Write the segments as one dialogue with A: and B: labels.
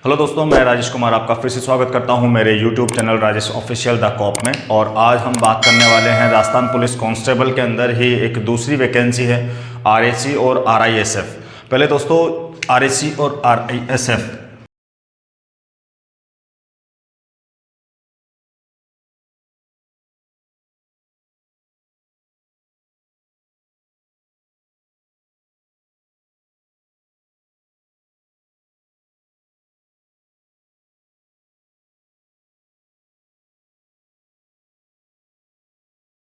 A: Hello दोस्तों, मैं राजेश कुमार आपका फिर से स्वागत करता हूं मेरे YouTube channel Rajesh official the cop में। और आज हम बात करने वाले हैं राजस्थान पुलिस कांस्टेबल के अंदर ही एक दूसरी वैकेंसी है RAC और RISF। पहले दोस्तों RAC और RISF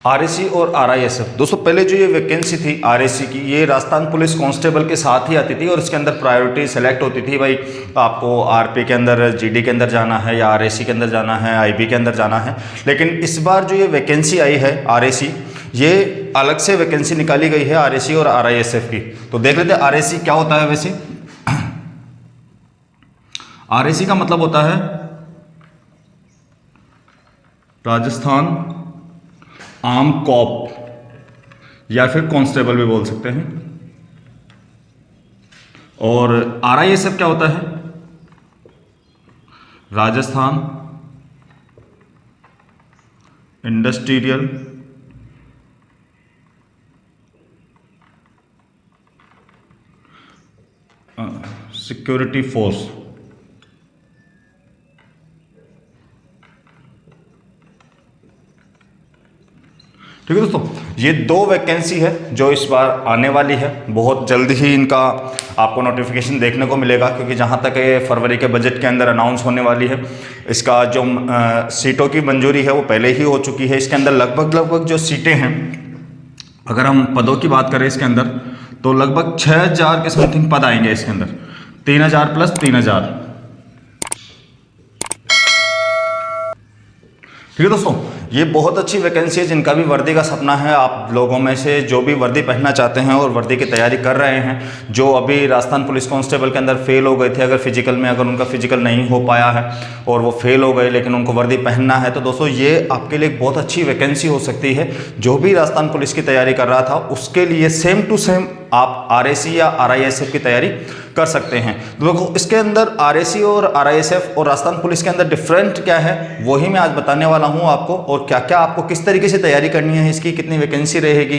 A: RAC और RISF दोस्तों, पहले जो ये वैकेंसी थी RAC की, ये राजस्थान पुलिस कांस्टेबल के साथ ही आती थी और इसके अंदर प्रायोरिटी सेलेक्ट होती थी। भाई आपको RP के अंदर, GD के अंदर जाना है या RAC के अंदर जाना है, IB के अंदर जाना है। लेकिन इस बार जो ये वैकेंसी आई है RAC, ये अलग से वैकेंसी निकाली गई है RAC और RISF की। तो देख लेते हैं RAC क्या होता है। वैसे RAC का मतलब होता है राजस्थान आर्म कॉप या फिर कांस्टेबल भी बोल सकते हैं। और RISF क्या होता है? Rajasthan industrial security force. ठीक है दोस्तों, ये दो वैकेंसी है जो इस बार आने वाली है। बहुत जल्द ही इनका आपको नोटिफिकेशन देखने को मिलेगा, क्योंकि जहां तक ये फरवरी के बजट के अंदर अनाउंस होने वाली है। इसका जो सीटों की मंजूरी है वो पहले ही हो चुकी है। इसके अंदर लगभग जो सीटें हैं, अगर हम पदों की बात करें इसके अंदर, तो लगभग 6000 के समथिंग पद आएंगे इसके अंदर, 3000 प्लस 3000। ठीक है दोस्तों, ये बहुत अच्छी वैकेंसी है। जिनका भी वर्दी का सपना है, आप लोगों में से जो भी वर्दी पहनना चाहते हैं और वर्दी की तैयारी कर रहे हैं, जो अभी राजस्थान पुलिस कांस्टेबल के अंदर फेल हो गए थे, अगर फिजिकल में अगर उनका फिजिकल नहीं हो पाया है और वो फेल हो गए लेकिन उनको वर्दी पहनना है, तो दोस्तों ये आपके लिए एक बहुत अच्छी वैकेंसी हो सकती है। जो भी राजस्थान पुलिस की तैयारी कर रहा था उसके लिए सेम टू सेम आप RAC या RISF की तैयारी कर सकते हैं। तो देखो, इसके अंदर RAC और RISF और राजस्थान पुलिस के अंदर डिफरेंट क्या है वही मैं आज बताने वाला हूं आपको। और क्या क्या आपको किस तरीके से तैयारी करनी है, इसकी कितनी वैकेंसी रहेगी,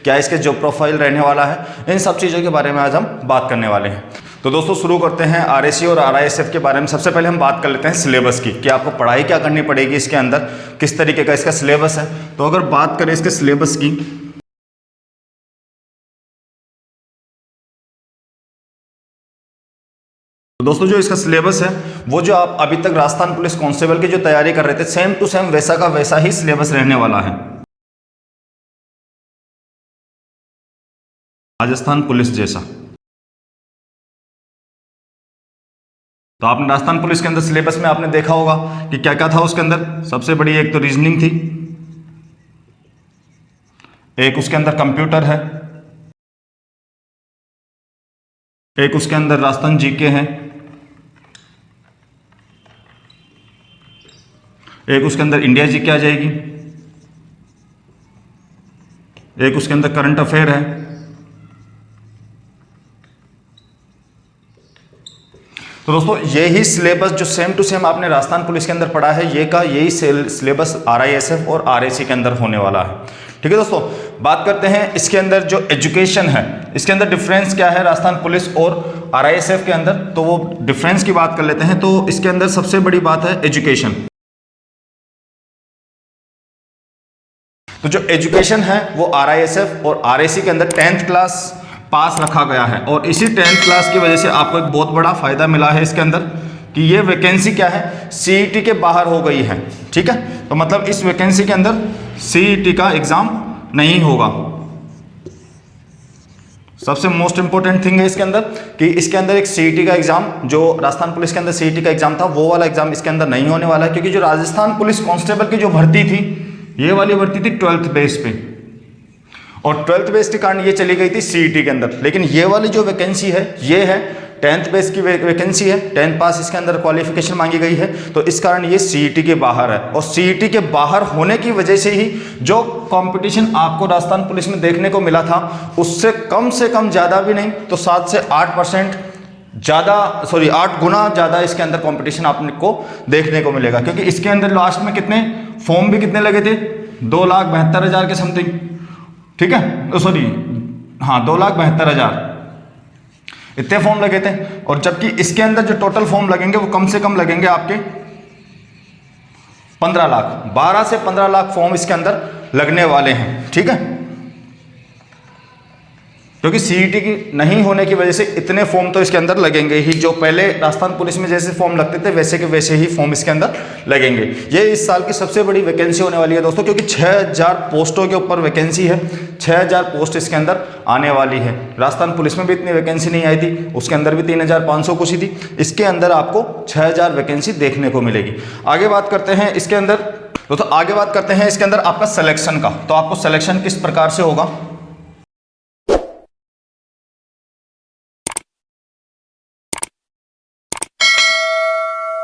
A: क्या इसके जॉब प्रोफाइल रहने वाला है, इन सब चीज़ों के बारे में आज हम बात करने वाले हैं। तो दोस्तों शुरू करते हैं RAC और RISF के बारे में। सबसे पहले हम बात कर लेते हैं सिलेबस की, कि आपको पढ़ाई क्या करनी पड़ेगी इसके अंदर, किस तरीके का इसका सिलेबस है। तो अगर बात करें इसके सिलेबस की, तो दोस्तों जो इसका सिलेबस है वो जो आप अभी तक राजस्थान पुलिस कांस्टेबल की जो तैयारी कर रहे थे, सेम टू सेम वैसा का वैसा ही सिलेबस रहने वाला है। राजस्थान पुलिस जैसा। तो आपने राजस्थान पुलिस के अंदर सिलेबस में आपने देखा होगा कि क्या क्या था उसके अंदर। सबसे बड़ी एक तो रीजनिंग थी, एक उसके अंदर कंप्यूटर है, एक उसके अंदर राजस्थान GK है, एक उसके अंदर इंडिया GK आ जाएगी, एक उसके अंदर करंट अफेयर है। तो दोस्तों यही सिलेबस जो सेम टू सेम आपने राजस्थान पुलिस के अंदर पढ़ा है, यही सिलेबस RISF और RAC के अंदर होने वाला है। ठीक है दोस्तों, बात करते हैं इसके अंदर जो एजुकेशन है, इसके अंदर डिफरेंस क्या है राजस्थान पुलिस और RISF के अंदर। तो वो डिफरेंस की बात कर लेते हैं। तो इसके अंदर सबसे बड़ी बात है एजुकेशन। तो जो एजुकेशन है वो RISF और RAC के अंदर 10th क्लास पास रखा गया है। और इसी 10th क्लास की वजह से आपको एक बहुत बड़ा फायदा मिला है इसके अंदर, कि ये वैकेंसी क्या है, CET के बाहर हो गई है। ठीक है, तो मतलब इस वैकेंसी के अंदर CET का एग्जाम नहीं होगा। सबसे मोस्ट इंपॉर्टेंट थिंग है इसके अंदर कि इसके अंदर एक CET का एग्जाम, जो राजस्थान पुलिस के अंदर CET का एग्जाम था, वो वाला एग्जाम इसके अंदर नहीं होने वाला है। क्योंकि जो राजस्थान पुलिस कांस्टेबल की जो भर्ती थी, ये वाली भर्ती थी 12th बेस पे, और 12th बेस के कारण ये चली गई थी CET के अंदर। लेकिन ये वाली जो वैकेंसी है ये है 10th बेस की वैकेंसी है, 10th पास इसके अंदर क्वालिफिकेशन मांगी गई है। तो इस कारण ये CET के बाहर है। और CET के बाहर होने की वजह से ही जो कंपटीशन आपको राजस्थान पुलिस में देखने को मिला था, उससे कम ज़्यादा भी नहीं तो 7 से 8% 8 गुना ज़्यादा इसके अंदर कंपटीशन आपको देखने को मिलेगा, क्योंकि इसके अंदर लास्ट में कितने फॉर्म भी कितने लगे थे, 2,72,000 के समथिंग, ठीक है, 2,72,000 इतने फॉर्म लगे थे। और जबकि इसके अंदर जो टोटल फॉर्म लगेंगे वो कम से कम लगेंगे आपके 15 लाख, 12 से 15 लाख फॉर्म इसके अंदर लगने वाले हैं, ठीक है। क्योंकि सीईटी की नहीं होने की वजह से इतने फॉर्म तो इसके अंदर लगेंगे ही, जो पहले राजस्थान पुलिस में जैसे फॉर्म लगते थे वैसे के वैसे ही फॉर्म इसके अंदर लगेंगे। ये इस साल की सबसे बड़ी वैकेंसी होने वाली है दोस्तों, क्योंकि 6,000 पोस्टों के ऊपर वैकेंसी है, 6,000 पोस्ट इसके अंदर आने वाली है। राजस्थान पुलिस में भी इतनी वैकेंसी नहीं आई थी, उसके अंदर भी 3,500 कुछ ही थी, इसके अंदर आपको 6,000 वैकेंसी देखने को मिलेगी। आगे बात करते हैं इसके अंदर दोस्तों, आगे बात करते हैं इसके अंदर आपका सिलेक्शन का। तो आपको सिलेक्शन किस प्रकार से होगा,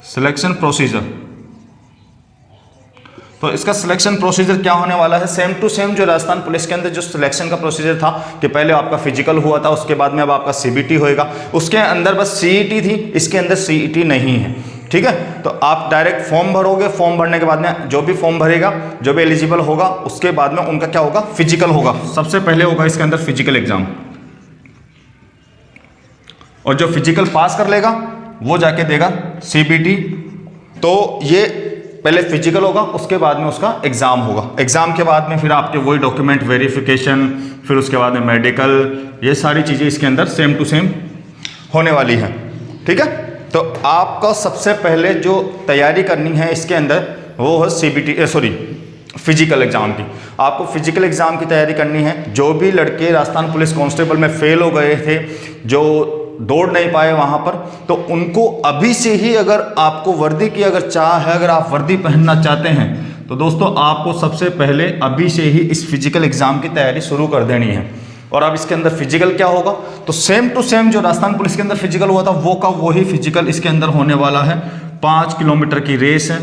A: सिलेक्शन प्रोसीजर। तो इसका सिलेक्शन प्रोसीजर क्या होने वाला है, सेम टू सेम जो राजस्थान पुलिस के अंदर जो सिलेक्शन का प्रोसीजर था कि पहले आपका फिजिकल हुआ था, उसके बाद में अब आपका सीबीटी होएगा, उसके अंदर बस सीईटी थी, इसके अंदर सीईटी नहीं है, ठीक है। तो आप डायरेक्ट फॉर्म भरोगे, फॉर्म भरने के बाद में जो भी फॉर्म भरेगा, जो भी एलिजिबल होगा, उसके बाद में उनका क्या होगा, फिजिकल होगा। सबसे पहले होगा इसके अंदर फिजिकल एग्जाम, और जो फिजिकल पास कर लेगा वो जाके देगा सीबीटी। तो ये पहले फिजिकल होगा, उसके बाद में उसका एग्जाम होगा, एग्जाम के बाद में फिर आपके वही डॉक्यूमेंट वेरिफिकेशन, फिर उसके बाद में मेडिकल, ये सारी चीजें इसके अंदर सेम टू सेम होने वाली है, ठीक है। तो आपको सबसे पहले जो तैयारी करनी है इसके अंदर वो है फिजिकल एग्जाम की। आपको फिजिकल एग्जाम की तैयारी करनी है। जो भी लड़के राजस्थान पुलिस कांस्टेबल में फेल हो गए थे, जो दौड़ नहीं पाए वहां पर, तो उनको अभी से ही, अगर आपको वर्दी की अगर चाह है, अगर आप वर्दी पहनना चाहते हैं, तो दोस्तों आपको सबसे पहले अभी से ही इस फिजिकल एग्जाम की तैयारी शुरू कर देनी है। और अब इसके अंदर फिजिकल क्या होगा, तो सेम टू सेम जो राजस्थान पुलिस के अंदर फिजिकल हुआ था वो का वही फिजिकल इसके अंदर होने वाला है। 5 किलोमीटर की रेस है,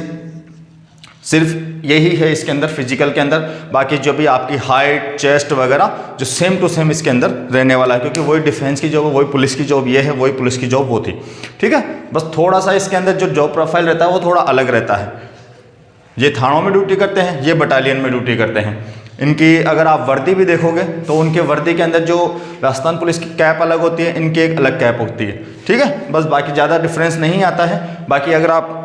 A: सिर्फ यही है इसके अंदर फिजिकल के अंदर। बाकी जो भी आपकी हाइट, चेस्ट वगैरह जो सेम टू सेम इसके अंदर रहने वाला है, क्योंकि वही डिफेंस की जॉब है, वही पुलिस की जॉब ये है, वही पुलिस की जॉब वो थी, ठीक है। बस थोड़ा सा इसके अंदर जो जॉब प्रोफाइल रहता है वो थोड़ा अलग रहता है। ये थानों में ड्यूटी करते हैं, ये बटालियन में ड्यूटी करते हैं। इनकी अगर आप वर्दी भी देखोगे तो उनके वर्दी के अंदर जो राजस्थान पुलिस की कैप अलग होती है, इनकी एक अलग कैप होती है, ठीक है। बस बाकी ज़्यादा डिफरेंस नहीं आता है। बाकी अगर आप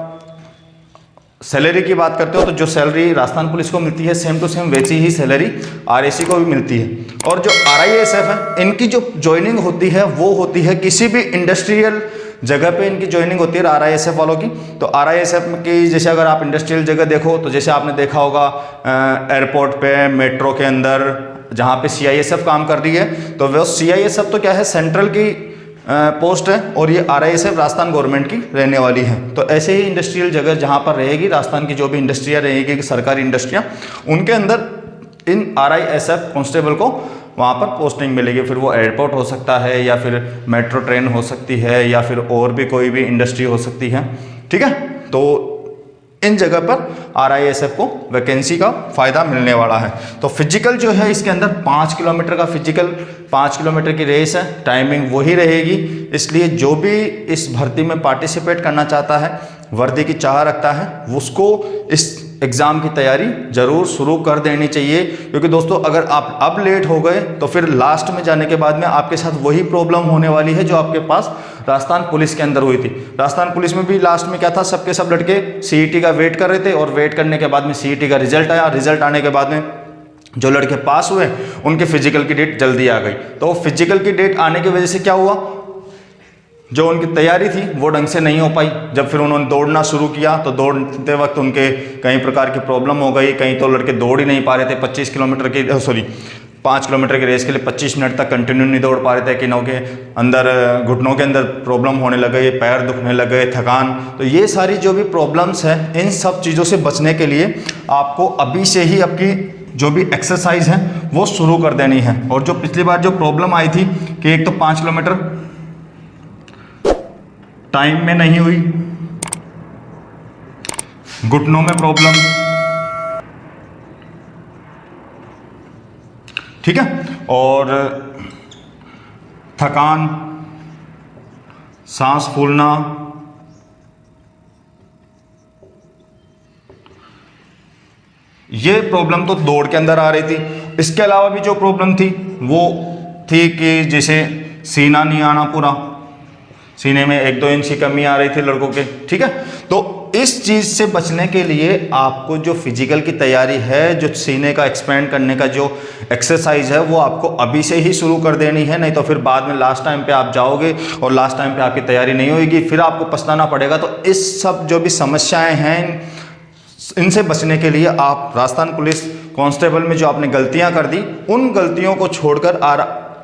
A: सैलरी की बात करते हो तो जो सैलरी राजस्थान पुलिस को मिलती है सेम टू सेम वैसी ही सैलरी आरएसी को भी मिलती है। और जो आरआईएसएफ है, इनकी जो ज्वाइनिंग होती है वो होती है किसी भी इंडस्ट्रियल जगह पे इनकी ज्वाइनिंग होती है आरआईएसएफ वालों की। तो आरआईएसएफ की जैसे अगर आप इंडस्ट्रियल जगह देखो तो जैसे आपने देखा होगा एयरपोर्ट पे, मेट्रो के अंदर जहाँ पे सीआईएसएफ काम कर रही है, तो वो सीआईएसएफ तो क्या है, सेंट्रल की पोस्ट है, और ये आरआईएसएफ राजस्थान गवर्नमेंट की रहने वाली है। तो ऐसे ही इंडस्ट्रियल जगह जहाँ पर रहेगी राजस्थान की जो भी इंडस्ट्रियाँ रहेगी, सरकारी इंडस्ट्रियाँ, उनके अंदर इन आरआईएसएफ कांस्टेबल को वहाँ पर पोस्टिंग मिलेगी। फिर वो एयरपोर्ट हो सकता है, या फिर मेट्रो ट्रेन हो सकती है, या फिर और भी कोई भी इंडस्ट्री हो सकती है, ठीक है। तो इन जगह पर आरआईएसएफ को वैकेंसी का फ़ायदा मिलने वाला है। तो फिजिकल जो है इसके अंदर 5 किलोमीटर का फिजिकल, 5 किलोमीटर की रेस है, टाइमिंग वही रहेगी। इसलिए जो भी इस भर्ती में पार्टिसिपेट करना चाहता है, वर्दी की चाह रखता है, उसको इस एग्ज़ाम की तैयारी ज़रूर शुरू कर देनी चाहिए। क्योंकि दोस्तों अगर आप अब लेट हो गए तो फिर लास्ट में जाने के बाद में आपके साथ वही प्रॉब्लम होने वाली है जो आपके पास राजस्थान पुलिस के अंदर हुई थी। राजस्थान पुलिस में भी लास्ट में क्या था, सबके सब लड़के सीईटी का वेट कर रहे थे, और वेट करने के बाद में सीईटी का रिजल्ट आया। रिजल्ट आने के बाद में जो लड़के पास हुए उनके फिजिकल की डेट जल्दी आ गई। तो फिजिकल की डेट आने की वजह से क्या हुआ, जो उनकी तैयारी थी वो ढंग से नहीं हो पाई। जब फिर उन्होंने दौड़ना शुरू किया तो दौड़ते वक्त उनके कई प्रकार की प्रॉब्लम हो गई। कहीं तो लड़के दौड़ ही नहीं पा रहे थे, 5 किलोमीटर की रेस के लिए 25 मिनट तक कंटिन्यू नहीं दौड़ पा रहे थे। किन्हों के अंदर घुटनों के अंदर प्रॉब्लम होने लगे, पैर दुखने लगे, थकान। तो ये सारी जो भी प्रॉब्लम्स हैं, इन सब चीज़ों से बचने के लिए आपको अभी से ही आपकी जो भी एक्सरसाइज है वो शुरू कर देनी है। और जो पिछली बार जो प्रॉब्लम आई थी कि एक तो 5 किलोमीटर टाइम में नहीं हुई, घुटनों में प्रॉब्लम, ठीक है, और थकान, सांस फूलना, ये प्रॉब्लम तो दौड़ के अंदर आ रही थी। इसके अलावा भी जो प्रॉब्लम थी वो थी कि जैसे सीना नहीं आना, पूरा सीने में 1-2 इंच की कमी आ रही थी लड़कों के, ठीक है। तो इस चीज़ से बचने के लिए आपको जो फिजिकल की तैयारी है, जो सीने का एक्सपेंड करने का जो एक्सरसाइज है, वो आपको अभी से ही शुरू कर देनी है, नहीं तो फिर बाद में लास्ट टाइम पे आप जाओगे और लास्ट टाइम पे आपकी तैयारी नहीं होगी, फिर आपको पछताना पड़ेगा। तो इस सब जो भी समस्याएं हैं, इनसे बचने के लिए आप राजस्थान पुलिस कांस्टेबल में जो आपने गलतियां कर दी, उन गलतियों को छोड़कर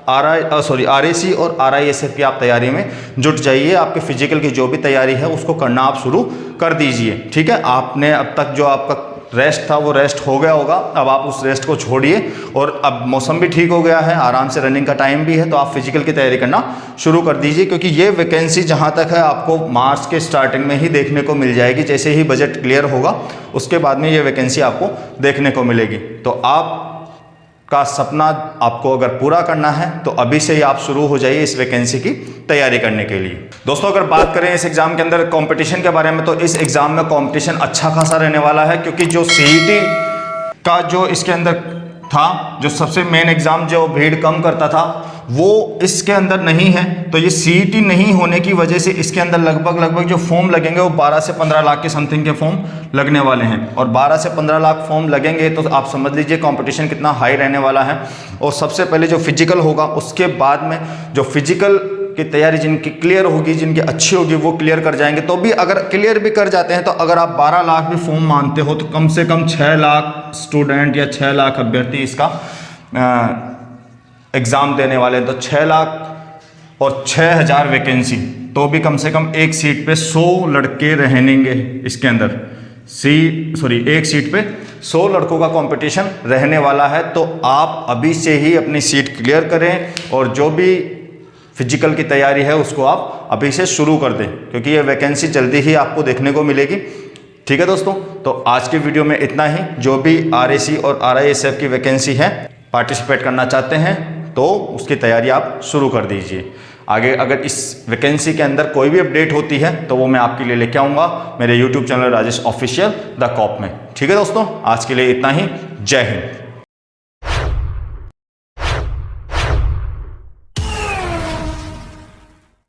A: RAC और RISF की आप तैयारी में जुट जाइए। आपके फिजिकल की जो भी तैयारी है उसको करना आप शुरू कर दीजिए, ठीक है। आपने अब तक जो आपका रेस्ट था वो रेस्ट हो गया होगा, अब आप उस रेस्ट को छोड़िए, और अब मौसम भी ठीक हो गया है, आराम से रनिंग का टाइम भी है, तो आप फिजिकल की तैयारी करना शुरू कर दीजिए, क्योंकि ये वैकेंसी जहाँ तक है आपको मार्च के स्टार्टिंग में ही देखने को मिल जाएगी। जैसे ही बजट क्लियर होगा उसके बाद में ये वैकेंसी आपको देखने को मिलेगी। तो आप का सपना आपको अगर पूरा करना है तो अभी से ही आप शुरू हो जाइए इस वैकेंसी की तैयारी करने के लिए। दोस्तों, अगर बात करें इस एग्जाम के अंदर कंपटीशन के बारे में, तो इस एग्जाम में कंपटीशन अच्छा खासा रहने वाला है, क्योंकि जो CET का जो इसके अंदर था, जो सबसे मेन एग्जाम जो भीड़ कम करता था, वो इसके अंदर नहीं है। तो ये CET नहीं होने की वजह से इसके अंदर लगभग जो फॉर्म लगेंगे वो 12 से 15 लाख के समथिंग के फॉर्म लगने वाले हैं, और 12 से 15 लाख फॉर्म लगेंगे तो आप समझ लीजिए कंपटीशन कितना हाई रहने वाला है। और सबसे पहले जो फिजिकल होगा, उसके बाद में जो फिजिकल की तैयारी जिनकी क्लियर होगी, जिनकी अच्छी होगी, वो क्लियर कर जाएंगे। तो भी अगर क्लियर भी कर जाते हैं, तो अगर आप 12 लाख भी फॉर्म मानते हो, तो कम से कम 6 लाख स्टूडेंट या 6 लाख अभ्यर्थी इसका एग्ज़ाम देने वाले हैं। तो 6 लाख और 6000 वैकेंसी, तो भी कम से कम एक सीट पे 100 लड़के रहेंगे इसके अंदर। एक सीट पे 100 लड़कों का कंपटीशन रहने वाला है। तो आप अभी से ही अपनी सीट क्लियर करें, और जो भी फिजिकल की तैयारी है उसको आप अभी से शुरू कर दें, क्योंकि ये वैकेंसी जल्दी ही आपको देखने को मिलेगी, ठीक है दोस्तों। तो आज की वीडियो में इतना ही। जो भी RAC और RISF की वैकेंसी है, पार्टिसिपेट करना चाहते हैं तो उसकी तैयारी आप शुरू कर दीजिए। आगे अगर इस वैकेंसी के अंदर कोई भी अपडेट होती है तो वो मैं आपके लिए लेके आऊँगा मेरे YouTube channel Rajesh official the cop में, ठीक है दोस्तों। आज के लिए इतना ही। जय हिंद।